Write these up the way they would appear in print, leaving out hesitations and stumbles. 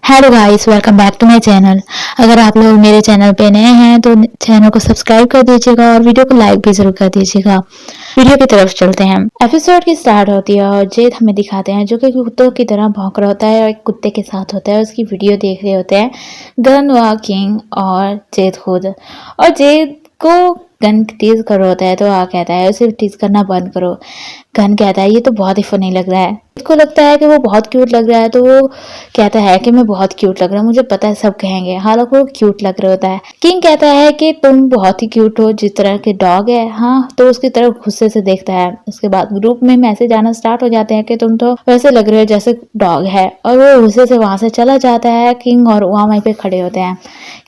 Hello guys, welcome back to my channel. अगर आप लोग मेरे चैनल पे नए हैं तो चैनल को सब्सक्राइब कर दीजिएगा और वीडियो को लाइक भी जरूर कर दीजिएगा। वीडियो की तरफ चलते हैं। एपिसोड की स्टार्ट होती है और जेद हमें दिखाते हैं जो कि कुत्तों की तरह भौंक रहा होता है और एक कुत्ते के साथ होता है। उसकी वीडियो देख रहे होते हैं गन व किंग और जेद खुद। और जेद को गन टीज कर रहा होता है तो आ कहता है उसे टीज करना बंद करो। गन कहता है ये तो बहुत ही फनी लग रहा है। उसको लगता है कि वो बहुत क्यूट लग रहा है तो वो कहता है कि मैं बहुत क्यूट लग रहा हूँ, मुझे पता है सब कहेंगे। हालांकि वो क्यूट लग रहा होता है। किंग कहता है कि तुम बहुत ही क्यूट हो, जिस तरह के डॉग है। हाँ, तो उसकी तरफ गुस्से से देखता है। उसके बाद ग्रुप में मैसेज आना स्टार्ट हो जाते हैं कि तुम तो वैसे लग रहे हो जैसे डॉग है, और वो गुस्से से वहां से चला जाता है। किंग और वहीं पे खड़े होते हैं।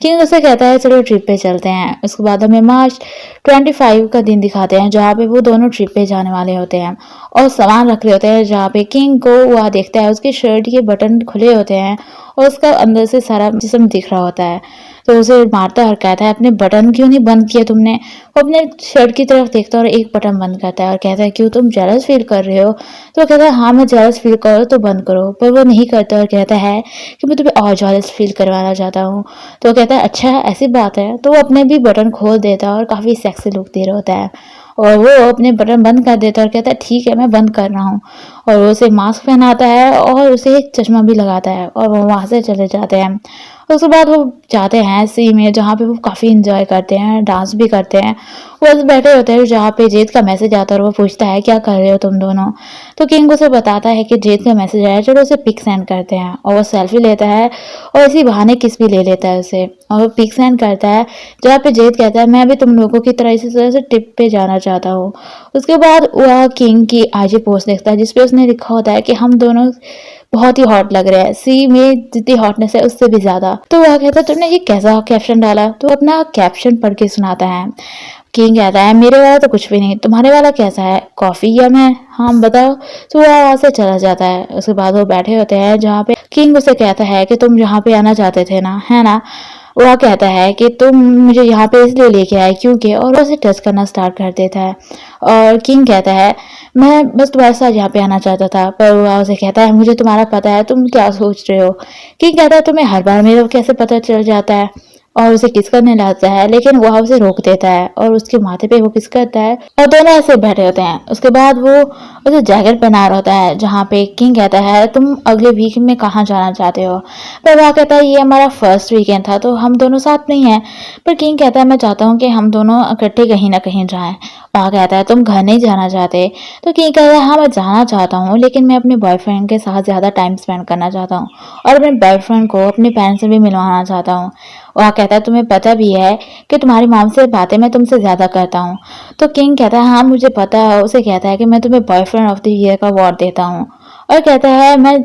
किंग उसे कहता है चलो ट्रिप पे चलते हैं। उसके बाद हमें मार्च 25 का दिन दिखाते हैं जहाँ पे वो दोनों ट्रिप पे जाने वाले होते हैं और सामान रख रहे होते हैं। जहाँ पे किंग को वह देखता है उसके शर्ट के बटन खुले होते हैं और उसका अंदर से सारा जिस्म दिख रहा होता है। तो उसे मारता और कहता है अपने बटन क्यों नहीं बंद किए तुमने। वो अपने शर्ट की तरफ देखता है और एक बटन बंद करता है और कहता है क्यों, तुम जेलस फील कर रहे हो। तो कहता है हाँ मैं जेलस फील कर रहा हूँ तो बंद करो। पर वो नहीं करता और कहता है कि मैं तुम्हें और जेलस फील करवाना चाहता हूँ। तो कहता है अच्छा ऐसी बात है। तो वो अपने भी बटन खोल देता है और काफी सेक्सी लुक दे रहा होता है और वो अपने बटन बंद कर देता है और कहता है ठीक है मैं बंद कर रहा हूँ। और वो उसे मास्क पहनाता है और उसे एक चश्मा भी लगाता है और वो वहां से चले जाते हैं। उसके बाद वो जाते हैं सी में जहाँ पे वो काफ़ी इंजॉय करते हैं, डांस भी करते हैं। वो बस बैठे होते हैं जहाँ पे जेद का मैसेज आता है और वो पूछता है क्या कर रहे हो तुम दोनों। तो किंग उसे बताता है कि जेद का मैसेज आया, चलो उसे पिक सेंड करते हैं। और वो सेल्फी लेता है और इसी बहाने किस भी ले लेता है उसे और वो पिक सेंड करता है जहाँ पे जेद कहता है मैं भी तुम लोगों की तरह इसी तरह से ट्रिप पे जाना चाहता हूँ। उसके बाद वह किंग की आईजी पोस्ट देखता है जिसपे उसने लिखा होता है कि हम दोनों बहुत ही हॉट लग रहे हैं, सी में जितनी हॉटनेस है उससे भी ज्यादा। तो वह कहता है तुमने ये कैसा कैप्शन डाला। तो अपना कैप्शन पढ़ के सुनाता है। किंग कहता है मेरे वाला तो कुछ भी नहीं, तुम्हारे वाला कैसा है, कॉफी या मैं, हाँ बताओ। तो वह वहां से चला जाता है। उसके बाद वो बैठे होते हैं जहाँ पे किंग उसे कहता है कि तुम यहाँ पे आना चाहते थे ना, है ना। वह कहता है कि तुम मुझे यहाँ पे इसलिए लेके आए क्योंकि, और उसे टच करना स्टार्ट कर देता है। और किंग कहता है मैं बस तुम्हारे साथ यहाँ पे आना चाहता था। पर वह उसे कहता है मुझे तुम्हारा पता है, तुम क्या सोच रहे हो। किंग कहता है तुम्हें हर बार मेरा कैसे पता चल जाता है, और उसे किस करने लगता है। लेकिन वह उसे रोक देता है और उसके माथे पे वो किस करता है और दोनों ऐसे बैठे होते हैं। उसके बाद वो उसे जैकेट पहना रहा होता है जहाँ पे किंग कहता है तुम अगले वीक में कहाँ जाना चाहते हो। पर वह कहता है ये हमारा फर्स्ट वीकेंड था तो हम दोनों साथ नहीं हैं। पर किंग कहता है मैं चाहता हूँ कि हम दोनों इकट्ठे कहीं ना कहीं जाएं। वह कहता है तुम घर नहीं जाना चाहते। तो किंग कहता है हाँ मैं जाना चाहता हूँ लेकिन मैं अपने बॉयफ्रेंड के साथ ज़्यादा टाइम स्पेंड करना चाहता हूँ और अपने बॉयफ्रेंड को अपने पेरेंट्स से भी मिलवाना चाहता हूँ। वह कहता है तुम्हें पता भी है कि तुम्हारी मॉम से बातें मैं तुमसे ज्यादा करता हूँ। तो किंग कहता है हाँ मुझे पता है। उसे कहता है कि मैं तुम्हें बॉयफ्रेंड ऑफ द ईयर का अवार्ड देता हूँ और कहता है मैं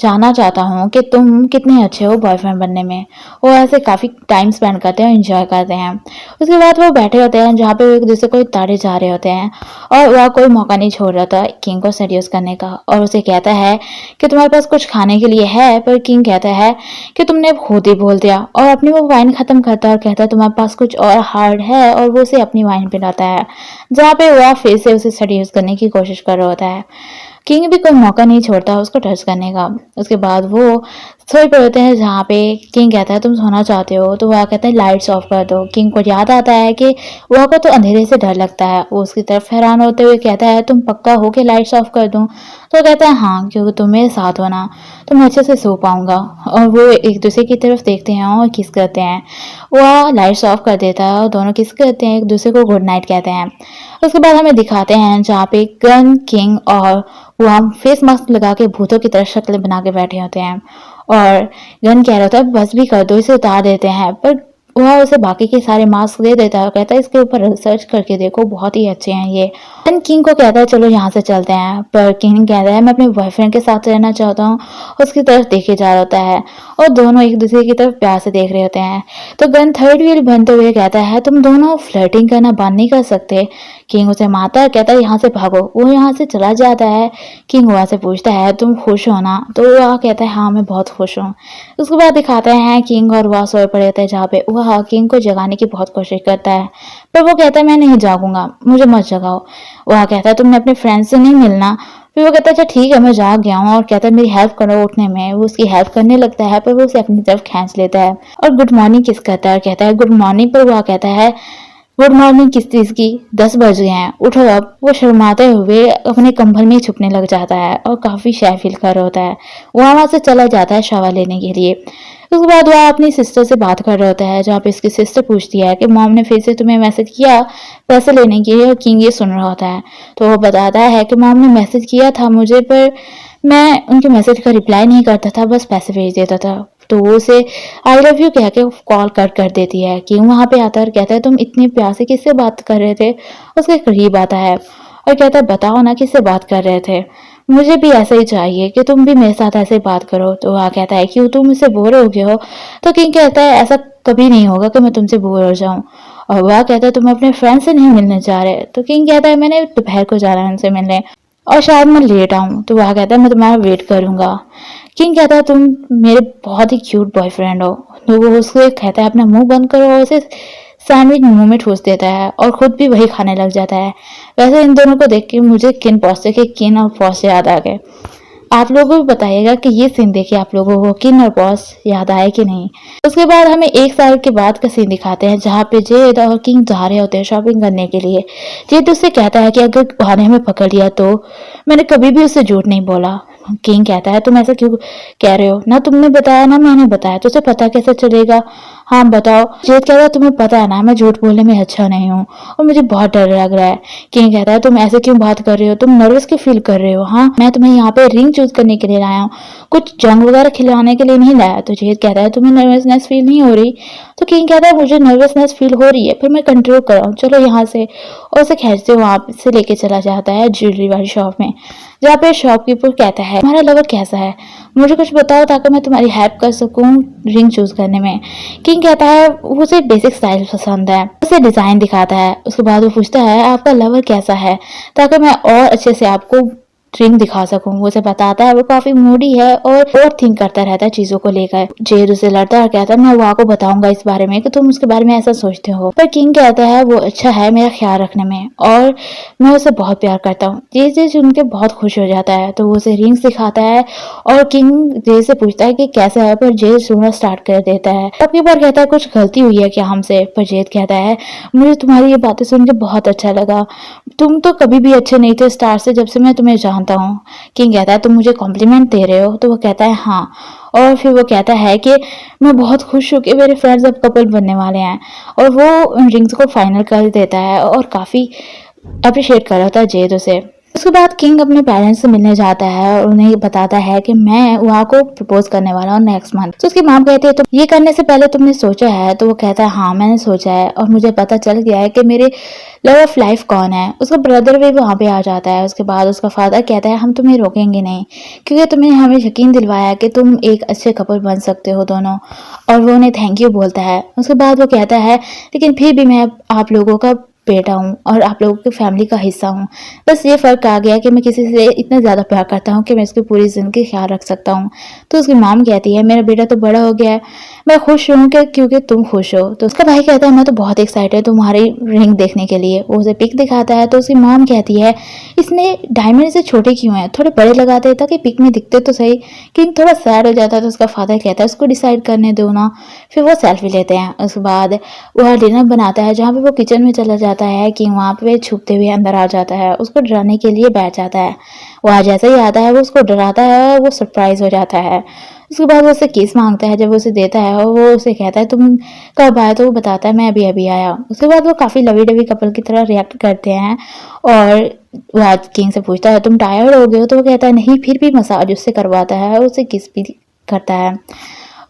जानना चाहता हूँ कि तुम कितने अच्छे हो बॉयफ्रेंड बनने में। वो ऐसे काफी टाइम स्पेंड करते हैं, एंजॉय करते हैं। उसके बाद वो बैठे होते हैं जहाँ पे वो एक दूसरे को ताड़े जा रहे होते हैं और वह कोई मौका नहीं छोड़ रहा था किंग को सेड्यूस करने का। और उसे कहता है कि तुम्हारे पास कुछ खाने के लिए है। पर किंग कहता है कि तुमने खुद ही बोल दिया और अपनी वो वाइन खत्म करता है और कहता है तुम्हारे पास कुछ और हार्ड है, और वो उसे अपनी वाइन पिलाता है जहाँ पे वह फिर से उसे सेड्यूस करने की कोशिश कर रहा होता है। किंग भी कोई मौका नहीं छोड़ता उसको टच करने का। उसके बाद वो सोए पड़े होते हैं जहाँ पे किंग कहता है तुम सोना चाहते हो। तो वह कहता है लाइट्स ऑफ कर दो। किंग को याद आता है कि वह को तो अंधेरे से डर लगता है। वो उसकी तरफ हैरान होते हुए कहता है तुम पक्का हो कि लाइट्स ऑफ कर दूं। तो कहता है हाँ, क्योंकि तुम मेरे साथ हो ना तो मैं अच्छे से सो पाऊंगा। और वो एक दूसरे की तरफ देखते हैं और किस करते हैं। वह लाइट्स ऑफ कर देता है और दोनों किस करते हैं, एक दूसरे को गुड नाइट कहते हैं। उसके बाद हमें दिखाते हैं जहाँ पे गन, किंग और वह फेस मास्क लगा के भूतों की तरह शक्ल बना के बैठे होते हैं। और गन कह रहा था बस भी कर दो, इसे उतार देते हैं। पर वह उसे बाकी के सारे मास्क दे देता है और कहता है इसके ऊपर रिसर्च करके देखो, बहुत ही अच्छे हैं ये। गन किंग को कहता है चलो यहाँ से चलते हैं। पर किंग कहता है मैं अपने बॉयफ्रेंड के साथ रहना चाहता हूँ। उसकी तरफ देखे जा रहा होता है और दोनों एक दूसरे की तरफ प्यार से देख रहे होते हैं। तो गन थर्ड व्हील बनते हुए कहता है तुम दोनों फ्लर्टिंग करना बंद नहीं कर सकते। किंग उसे मारता है, कहता है यहाँ से भागो। वो यहाँ से चला जाता है। किंग वहां से पूछता है तुम खुश हो ना। तो वह कहता है हाँ मैं बहुत खुश हूँ। उसके बाद दिखाते हैं किंग और वह सोए पड़े होते हैं जहाँ पे वह किंग को जगाने की बहुत कोशिश करता है। पर वो कहता है मैं नहीं जागूंगा, मुझे मत जगाओ। वह कहता है तुमने अपने फ्रेंड से नहीं मिलना। फिर वो कहता है अच्छा ठीक है मैं जाग गया हूँ, और कहता है मेरी हेल्प करो उठने में। वो उसकी हेल्प करने लगता है, पर वो उसे अपनी तरफ खींच लेता है और गुड मॉर्निंग किस कहता है और कहता है गुड मॉर्निंग। पर वो कहता है गुड मॉर्निंग किस चीज की, 10 बज गए हैं, उठो अब। वो शर्माते हुए अपने कंबल में ही छुपने लग जाता है और काफी शाय फील कर रहा होता है। वो वहां से चला जाता है शावर लेने के लिए। उसके बाद वह अपनी सिस्टर से बात कर रहा होता है, जहाँ पे इसकी सिस्टर पूछती है कि मॉम ने फिर से तुम्हें मैसेज किया पैसे लेने के लिए, और किंग ये सुन रहा होता है। तो वो बताता है कि मॉम ने मैसेज किया था मुझे, पर मैं उनके मैसेज का रिप्लाई नहीं करता था, बस पैसे भेज देता था। तो वो उसे आई लव यू कह के कॉल कट कर देती है। किंग वहां पे आता है और कहता है तुम इतने प्यार से किससे बात कर रहे थे। उसके करीब आता है और कहता है बताओ ना किससे बात कर रहे थे, मुझे भी ऐसा ही चाहिए कि तुम भी मेरे साथ ऐसे बात करो। तो वह कहता है क्यों तुम मुझसे बोर हो गए हो। तो किंग कहता है ऐसा कभी नहीं होगा कि मैं तुमसे बोर हो जाऊं। और वह कहता है तुम अपने फ्रेंड से नहीं मिलने जा रहे। तो किंग कहता है मैंने दोपहर को जाना है उनसे मिलने, और शायद मैं लेट आऊं। तो वह कहता है मैं तुम्हारा वेट करूंगा। किंग कहता है तुम मेरे बहुत ही क्यूट बॉयफ्रेंड हो। तो वो उससे कहता है अपना मुंह बंद करो, और उसे सैंडविच मुंह में ठूस देता है और खुद भी वही खाने लग जाता है। वैसे इन दोनों को देख के मुझे किन पॉस्टर के किन और पॉस याद आ गए। आप लोगों को भी बताइएगा कि ये सीन देखे आप लोगों को किन और बॉस याद आए कि नहीं। उसके बाद हमें 1 साल के बाद का सीन दिखाते हैं, जहाँ पे जेड और किंग जा रहे होते हैं शॉपिंग करने के लिए। जेड उससे कहता है कि अगर उन्होंने हमें पकड़ लिया तो। मैंने कभी भी उससे झूठ नहीं बोला। किंग कहता है तुम ऐसा क्यों कह रहे हो, ना तुमने बताया ना मैंने बताया, तुझे पता कैसे चलेगा। हाँ बताओ। जेद कहता है तुम्हें पता है ना मैं झूठ बोलने में अच्छा नहीं हूँ और मुझे बहुत डर लग रहा है। किंग कहता है तुम ऐसे क्यों बात कर रहे हो, तुम नर्वस क्यों फील कर रहे हो। हाँ मैं तुम्हें यहाँ पे रिंग चूज करने के लिए लाया हूँ, कुछ जंग वगैरह खिलाने के लिए नहीं लाया। तो जेद कहता है तुम्हें नर्वसनेस फील नहीं हो रही। तो किंग कहता है मुझे नर्वसनेस फील हो रही है, फिर मैं कंट्रोल कर रहा हूँ, चलो यहाँ से। और उसे खींचते हुए वहां से लेके चला जाता है ज्वेलरी वाली शॉप में, जहाँ पे शॉपकीपर कहता है तुम्हारा लवर कैसा है, मुझे कुछ बताओ ताकि मैं तुम्हारी हेल्प कर सकूं रिंग चूज करने में। किंग कहता है उसे बेसिक स्टाइल पसंद है, उसे डिजाइन दिखाता है। उसके बाद वो पूछता है आपका लवर कैसा है, ताकि मैं और अच्छे से आपको रिंग दिखा सकूं। वो उसे बताता है वो काफी मूडी है और ओवर थिंक करता रहता है चीजों को लेकर। जेड उसे लड़ता है और कहता है मैं वाह को बताऊंगा इस बारे में कि तुम उसके बारे में ऐसा सोचते हो। पर किंग कहता है वो अच्छा है मेरा ख्याल रखने में, और मैं उसे बहुत प्यार करता हूँ। जे जे सुन के बहुत खुश हो जाता है। तो वो उसे रिंग्स दिखाता है और किंग जे से पूछता है कि कैसा है, पर जे सुनना स्टार्ट कर देता है। अब बार कहता है कुछ गलती हुई है क्या हमसे। पर जेद कहता है मुझे तुम्हारी ये बातें सुन के बहुत अच्छा लगा, तुम तो कभी भी अच्छे नहीं थे स्टार से जब से मैं तुम्हें जानता हूँ। किंग कहता है तुम मुझे कॉम्प्लीमेंट दे रहे हो। तो वो कहता है हाँ। और फिर वो कहता है कि मैं बहुत खुश हूँ कि मेरे फ्रेंड्स अब कपल बनने वाले हैं। और वो उन रिंग्स को फाइनल कर देता है और काफी अप्रिशिएट कर रहा था जेद उसे। उसके बाद किंग अपने पेरेंट्स से मिलने जाता है और उन्हें बताता है कि मैं वहाँ को प्रपोज करने वाला हूँ नेक्स्ट मंथ। तो उसकी माम कहती है तो ये करने से पहले तुमने सोचा है। तो वो कहता है हाँ मैंने सोचा है और मुझे पता चल गया है कि मेरे लव ऑफ लाइफ कौन है। उसका ब्रदर भी वहाँ पे आ जाता है। उसके बाद उसका फादर कहता है हम तुम्हें रोकेंगे नहीं, क्योंकि तुमने हमें यकीन दिलवाया कि तुम एक अच्छे कपल बन सकते हो दोनों। और वो उन्हें थैंक यू बोलता है। उसके बाद वो कहता है लेकिन फिर भी मैं आप लोगों का बेटा हूँ और आप लोगों की फैमिली का हिस्सा हूँ। बस ये फर्क आ गया कि मैं किसी से इतना ज्यादा प्यार करता हूँ कि मैं इसकी पूरी जिंदगी ख्याल रख सकता हूँ। तो उसकी माम कहती है मेरा बेटा तो बड़ा हो गया है, मैं खुश हूँ कि क्योंकि तुम खुश हो। तो उसका भाई कहता है मैं तो बहुत एक्साइटेड तुम्हारी रिंग देखने के लिए। वो उसे पिक दिखाता है। तो उसकी माम कहती है इसमें डायमंड से छोटे क्यों हैं, थोड़े बड़े लगाते ताकि पिक में दिखते तो सही। किंग थोड़ा सैड हो जाता है। तो उसका फादर कहता है उसको डिसाइड करने दो ना। फिर वो सेल्फी लेते हैं। उसके बाद वह डिनर बनाता है, जहाँ पे वो किचन में चला जाता है कि वहाँ पे छुपते हुए अंदर आ जाता है, उसको डराने के लिए बैठ जाता है। वह जैसे ही आता है वो उसको डराता है और वो सरप्राइज हो जाता है। उसके बाद वो उससे किस मांगता है। जब वो उसे देता है और वो उसे कहता है तुम कब आए, तो वो बताता है मैं अभी अभी आया। उसके बाद वो काफी लवी डवी कपल की तरह रिएक्ट करते हैं और वो किंग से पूछता है तुम टायर्ड हो गए हो। तो वो कहता है नहीं, फिर भी मसाज उससे करवाता है और उसे किस भी करता है।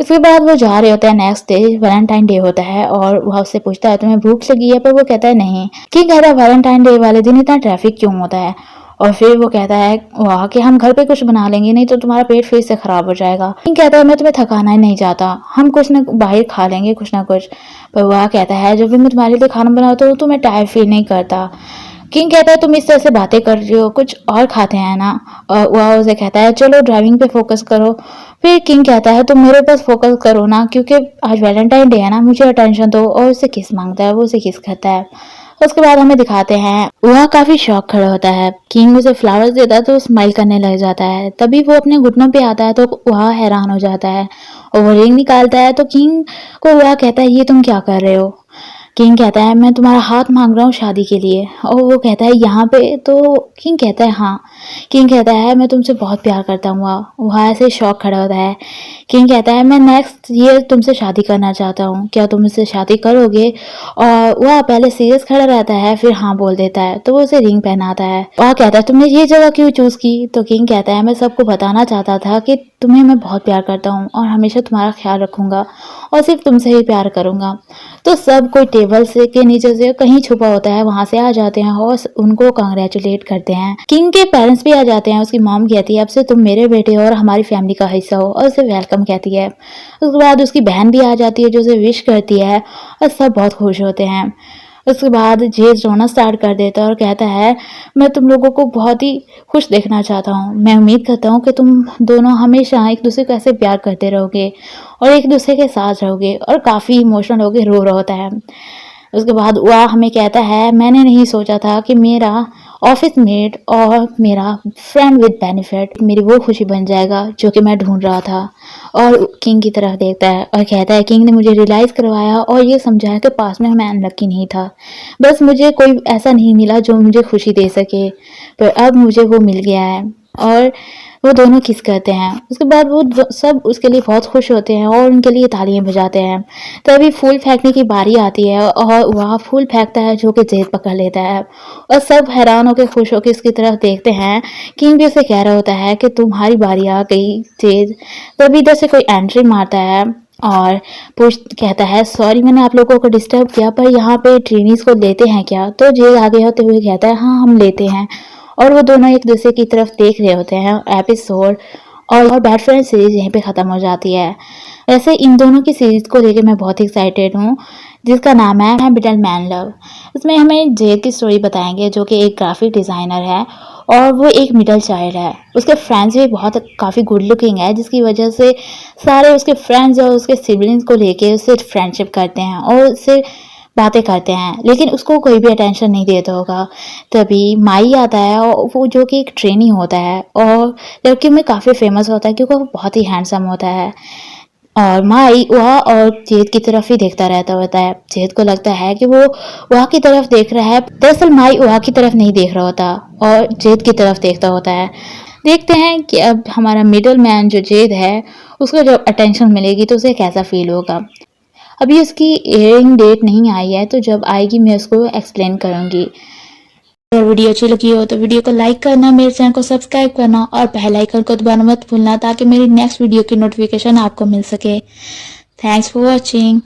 उसके बाद वो जा रहे होते हैं, नेक्स्ट डे वैलेंटाइन डे होता है और वह उससे पूछता है तुम्हें भूख लगी है। पर वो कहता है नहीं। किंग कहता है वैलेंटाइन डे वाले दिन इतना ट्रैफिक क्यों होता है। और फिर वो कहता है वाह कि हम घर पे कुछ बना लेंगे, नहीं तो तुम्हारा पेट फिर से खराब हो जाएगा। किंग कहता है मैं तुम्हें थकाना ही नहीं चाहता, हम कुछ ना बाहर खा लेंगे कुछ ना कुछ। पर वह कहता है जब भी मैं तुम्हारे लिए खाना बनाता हूँ तो मैं टायर्ड फील नहीं करता। किंग कहता है तुम इस तरह से बातें कर रही हो, कुछ और खाते हैं ना। और वह उसे कहता है चलो ड्राइविंग पे फोकस करो। फिर किंग कहता है तुम मेरे पास फोकस करो ना, क्योंकि आज वैलेंटाइन डे है ना, मुझे अटेंशन दो। और उसे किस मांगता है, वो उसे किस करता है। उसके बाद हमें दिखाते हैं वह काफी शौक खड़ा होता है। किंग उसे फ्लावर्स देता है तो वो स्माइल करने लग जाता है। तभी वो अपने घुटनों पे आता है तो वह हैरान हो जाता है और वो रिंग निकालता है तो किंग को वह कहता है ये तुम क्या कर रहे हो। किंग कहता है मैं तुम्हारा हाथ मांग रहा हूँ शादी के लिए। और वो कहता है यहाँ पे। तो किंग कहता है हाँ। किंग कहता है मैं तुमसे बहुत प्यार करता हूँ। वह ऐसे शौक खड़ा होता है। किंग कहता है मैं नेक्स्ट ईयर तुमसे शादी करना चाहता हूँ, क्या तुम मुझसे शादी करोगे। और वह पहले सीरियस खड़ा रहता है फिर हाँ बोल देता है। तो वो उसे रिंग पहनाता है। वह कहता है तुमने ये जगह क्यों चूज की। तो किंग कहता है मैं सबको बताना चाहता था कि तुम्हें मैं बहुत प्यार करता हूँ और हमेशा तुम्हारा ख्याल रखूंगा और सिर्फ तुमसे ही प्यार करूंगा। तो सब कोई टेबल से के नीचे से कहीं छुपा होता है वहां से आ जाते हैं और उनको कांग्रेचुलेट करते हैं। किंग के पेरेंट्स भी आ जाते हैं। उसकी मॉम कहती है अब से तुम मेरे बेटे हो और हमारी फैमिली का हिस्सा हो और उसे वेलकम कहती है। उसके बाद उसकी बहन भी आ जाती है जो उसे विश करती है और सब बहुत खुश होते हैं। उसके बाद जेज रोना स्टार्ट कर देता है और कहता है मैं तुम लोगों को बहुत ही खुश देखना चाहता हूँ। मैं उम्मीद करता हूँ कि तुम दोनों हमेशा एक दूसरे को ऐसे प्यार करते रहोगे और एक दूसरे के साथ रहोगे। और काफ़ी इमोशनल होके रो रहा होता है। उसके बाद वह हमें कहता है मैंने नहीं सोचा था कि मेरा ऑफिस मेट और मेरा फ्रेंड विद बेनिफिट मेरी वो खुशी बन जाएगा जो कि मैं ढूंढ रहा था। और किंग की तरफ देखता है और कहता है किंग ने मुझे रियलाइज़ करवाया और ये समझाया कि पास में मैं अनलक्की नहीं था। बस मुझे कोई ऐसा नहीं मिला जो मुझे खुशी दे सके, पर अब मुझे वो मिल गया है। और वो दोनों किस करते हैं। उसके बाद वो सब उसके लिए बहुत खुश होते हैं और उनके लिए तालियां बजाते हैं। तभी फूल फेंकने की बारी आती है और वह फूल फेंकता है जो कि जेद पकड़ लेता है और सब हैरान होकर खुश होकर इसकी तरफ देखते हैं। किंग भी उसे कह रहा होता है कि तुम्हारी बारी आ गई जेद। तभी इधर से कोई एंट्री मारता है और पुश कहता है सॉरी मैंने आप लोगों को डिस्टर्ब किया, पर यहाँ पे ट्रेनीज को लेते हैं क्या। तो जेद आगे होते हुए कहता है हाँ हम लेते हैं। और वो दोनों एक दूसरे की तरफ देख रहे होते हैं। एपिसोड और बैड फ्रेंड सीरीज यहीं पे ख़त्म हो जाती है। वैसे इन दोनों की सीरीज को लेकर मैं बहुत एक्साइटेड हूँ जिसका नाम है बिटल मैन लव। इसमें हमें जेड की स्टोरी बताएंगे जो कि एक ग्राफिक डिज़ाइनर है और वो एक मिडिल चाइल्ड है। उसके फ्रेंड्स भी बहुत काफ़ी गुड लुकिंग है जिसकी वजह से सारे उसके फ्रेंड्स और उसके सिबलिंग्स को लेके उससे फ्रेंडशिप करते हैं और उससे बातें करते हैं, लेकिन उसको कोई भी अटेंशन नहीं देता होगा। तभी माई आता है और वो जो कि एक ट्रेनी होता है और लड़कियों में काफ़ी फेमस होता है क्योंकि वो बहुत ही हैंडसम होता है। और माई वह और जेद की तरफ ही देखता रहता होता है। जेद को लगता है कि वो वह की तरफ देख रहा है, दरअसल माई वह की तरफ नहीं देख रहा होता और जेद की तरफ देखता होता है। देखते हैं कि अब हमारा मिडल मैन जो जेद है उसको जब अटेंशन मिलेगी तो उसे कैसा फील होगा। अभी उसकी एयरिंग डेट नहीं आई है तो जब आएगी मैं उसको एक्सप्लेन करूंगी। अगर वीडियो अच्छी लगी हो तो वीडियो को लाइक करना, मेरे चैनल को सब्सक्राइब करना और बेल आइकन को दबाना मत भूलना ताकि मेरी नेक्स्ट वीडियो की नोटिफिकेशन आपको मिल सके। Thanks for watching.